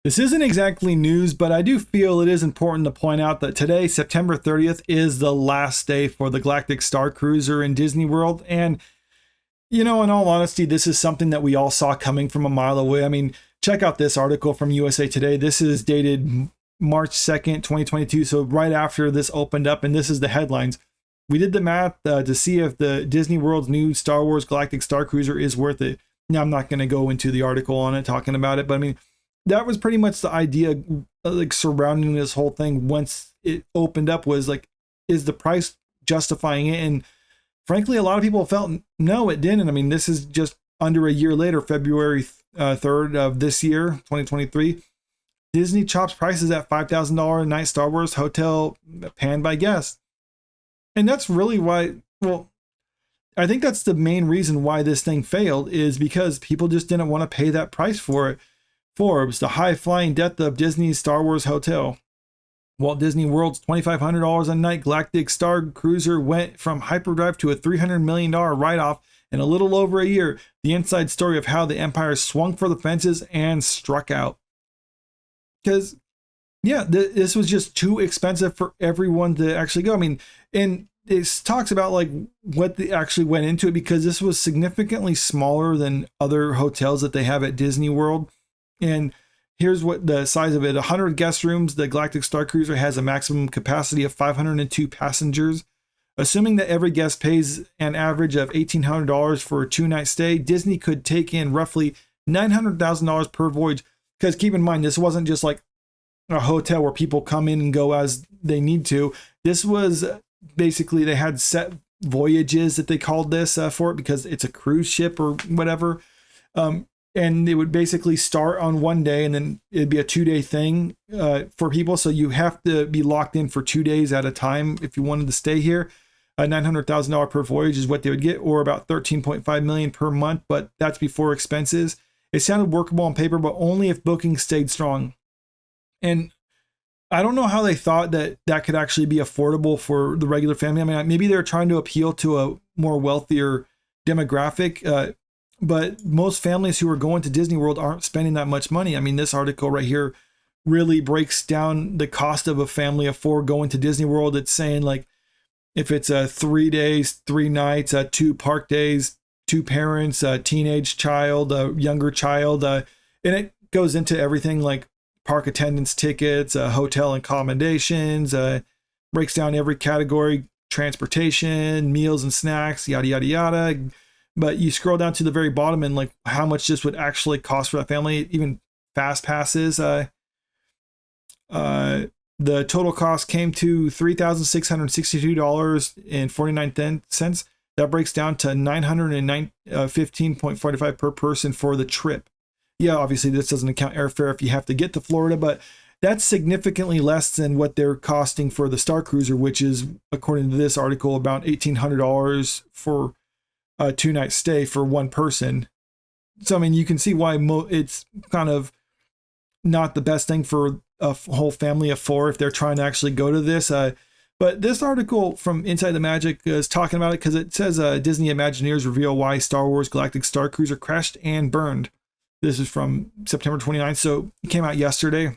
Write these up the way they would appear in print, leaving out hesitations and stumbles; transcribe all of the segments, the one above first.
This isn't exactly news, but I do feel it is important to point out that today, September 30th, is the last day for the Galactic Starcruiser in Disney World. And, in all honesty, this is something that we all saw coming from a mile away. I mean, check out this article from USA Today. This is dated March 2nd, 2022. So right after this opened up, and this is the headlines. We did the math to see if the Disney World's new Star Wars Galactic Starcruiser is worth it. Now, I'm not going to go into the article on it talking about it, but I mean, that was pretty much the idea like surrounding this whole thing once it opened up was like, is the price justifying it? And frankly, a lot of people felt no, it didn't. I mean, this is just under a year later, February 3rd of this year, 2023. Disney chops prices at $5,000 a night Star Wars hotel panned by guests. And that's really why, well, I think that's the main reason why this thing failed is because people just didn't want to pay that price for it. Forbes, the high-flying death of Disney's Star Wars hotel. Walt Disney World's $2,500 a night Galactic Starcruiser went from hyperdrive to a $300 million write-off in a little over a year. The inside story of how the empire swung for the fences and struck out. Because, yeah, this was just too expensive for everyone to actually go. I mean, and it talks about like what they actually went into it because this was significantly smaller than other hotels that they have at Disney World. And here's what the size of it: 100 guest rooms. The Galactic Starcruiser has a maximum capacity of 502 passengers. Assuming that every guest pays an average of $1,800 for a 2-night stay, Disney could take in roughly $900,000 per voyage. Because keep in mind, this wasn't just like a hotel where people come in and go as they need to. This was basically, they had set voyages that they called this for it because it's a cruise ship or whatever. And it would basically start on one day and then it'd be a 2-day thing for people. So you have to be locked in for 2 days at a time if you wanted to stay here. $900,000 per voyage is what they would get, or about $13.5 million per month, but that's before expenses. It sounded workable on paper, but only if bookings stayed strong. And I don't know how they thought that that could actually be affordable for the regular family. I mean, maybe they're trying to appeal to a more wealthier demographic, but most families who are going to Disney World aren't spending that much money. I mean, this article right here really breaks down the cost of a family of 4 going to Disney World. It's saying like, if it's 3 days, 3 nights, 2 park days, 2 parents, a teenage child, a younger child, and it goes into everything like park attendance tickets, hotel accommodations, breaks down every category, transportation, meals and snacks, yada, yada, yada. But you scroll down to the very bottom and like how much this would actually cost for that family, even fast passes. The total cost came to $3,662.49. That breaks down to $915.45 per person for the trip. Yeah, obviously this doesn't account airfare if you have to get to Florida, but that's significantly less than what they're costing for the Starcruiser, which is, according to this article, about $1,800 for a 2-night stay for one person. So, I mean, you can see why it's kind of not the best thing for a whole family of 4 if they're trying to actually go to this. But this article from Inside the Magic is talking about it because it says Disney Imagineers reveal why Star Wars Galactic Starcruiser crashed and burned. This is from September 29th, so it came out yesterday.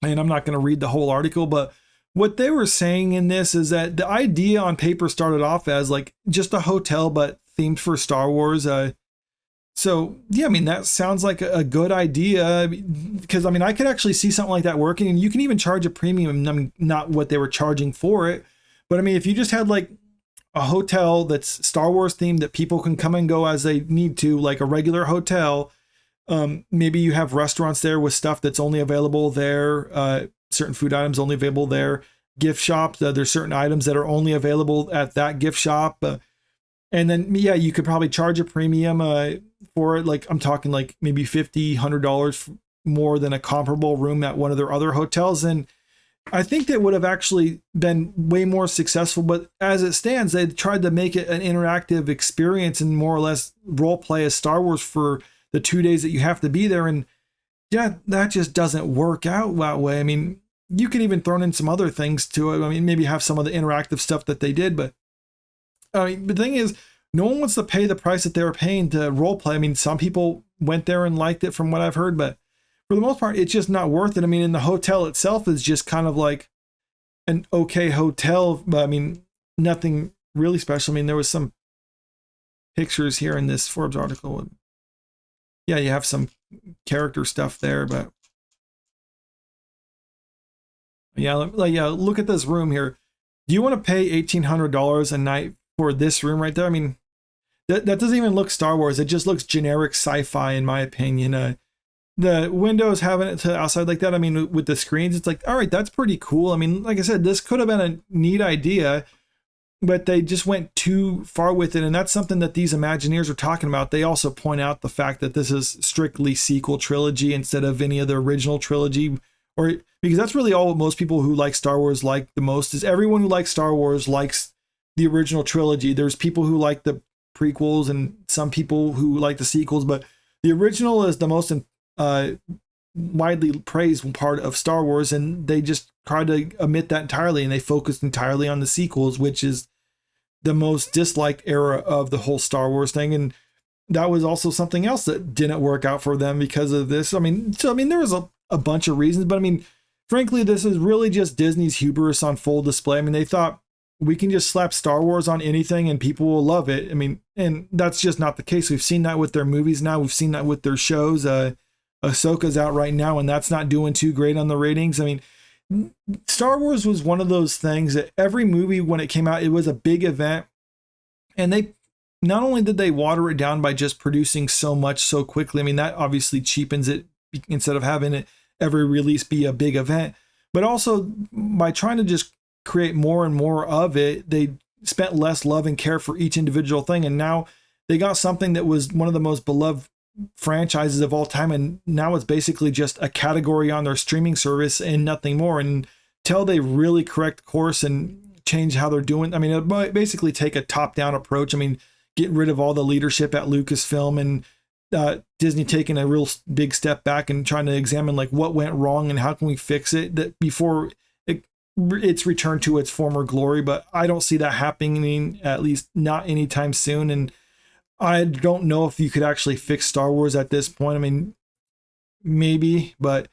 And I'm not going to read the whole article, but what they were saying in this is that the idea on paper started off as like just a hotel, but themed for Star Wars. So, yeah, I mean, that sounds like a good idea because, I mean, I could actually see something like that working, and you can even charge a premium. I mean, not what they were charging for it, but I mean, if you just had like a hotel that's Star Wars themed that people can come and go as they need to, like a regular hotel, maybe you have restaurants there with stuff that's only available there, certain food items only available there, gift shops, there's certain items that are only available at that gift shop. And then, yeah, you could probably charge a premium for it. Like I'm talking like maybe $50, $100 more than a comparable room at one of their other hotels. And I think that would have actually been way more successful. But as it stands, they tried to make it an interactive experience and more or less role play as Star Wars for the 2 days that you have to be there. And yeah, that just doesn't work out that way. I mean, you could even throw in some other things to it. I mean, maybe have some of the interactive stuff that they did, but I mean, the thing is, no one wants to pay the price that they were paying to role play. I mean, some people went there and liked it from what I've heard, but for the most part, it's just not worth it. I mean, and the hotel itself is just kind of like an okay hotel, but I mean, nothing really special. I mean, there was some pictures here in this Forbes article. Yeah, you have some character stuff there, but yeah, look at this room here. Do you want to pay $1,800 a night for this room right there? I mean, that doesn't even look Star Wars. It just looks generic sci-fi, in my opinion. The windows having it to outside like that, I mean, with the screens, it's like, all right, that's pretty cool. I mean, like I said, this could have been a neat idea, but they just went too far with it. And that's something that these Imagineers are talking about. They also point out the fact that this is strictly sequel trilogy instead of any of the original trilogy, or because that's really all most people who like Star Wars like the most. Is everyone who likes Star Wars likes the original trilogy. There's people who like the prequels and some people who like the sequels, but the original is the most widely praised part of Star Wars, and they just tried to omit that entirely, and they focused entirely on the sequels, which is the most disliked era of the whole Star Wars thing. And that was also something else that didn't work out for them because of this. I mean, there was a bunch of reasons, but I mean, frankly, this is really just Disney's hubris on full display. I mean, they thought we can just slap Star Wars on anything and people will love it. I mean, and that's just not the case. We've seen that with their movies now. We've seen that with their shows. Ahsoka's out right now, and that's not doing too great on the ratings. I mean, Star Wars was one of those things that every movie, when it came out, it was a big event. And they not only did they water it down by just producing so much so quickly, I mean, that obviously cheapens it instead of having it every release be a big event, but also by trying to just create more and more of it, they spent less love and care for each individual thing. And now they got something that was one of the most beloved franchises of all time, and now it's basically just a category on their streaming service and nothing more. And until they really correct course and change how they're doing, I mean, it might basically take a top-down approach. I mean, get rid of all the leadership at Lucasfilm and Disney taking a real big step back and trying to examine like what went wrong and how can we fix it that before it's returned to its former glory. But I don't see that happening, at least not anytime soon. And I don't know if you could actually fix Star Wars at this point. I mean, maybe, but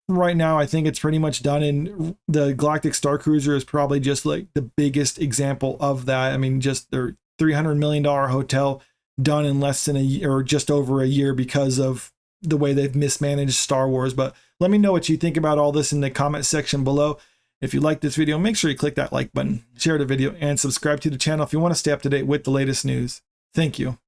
right now I think it's pretty much done. And the Galactic Starcruiser is probably just like the biggest example of that. I mean, just their $300 million hotel done in less than a year or just over a year because of the way they've mismanaged Star Wars. But let me know what you think about all this in the comment section below. If you like this video, make sure you click that like button, share the video, and subscribe to the channel if you want to stay up to date with the latest news. Thank you.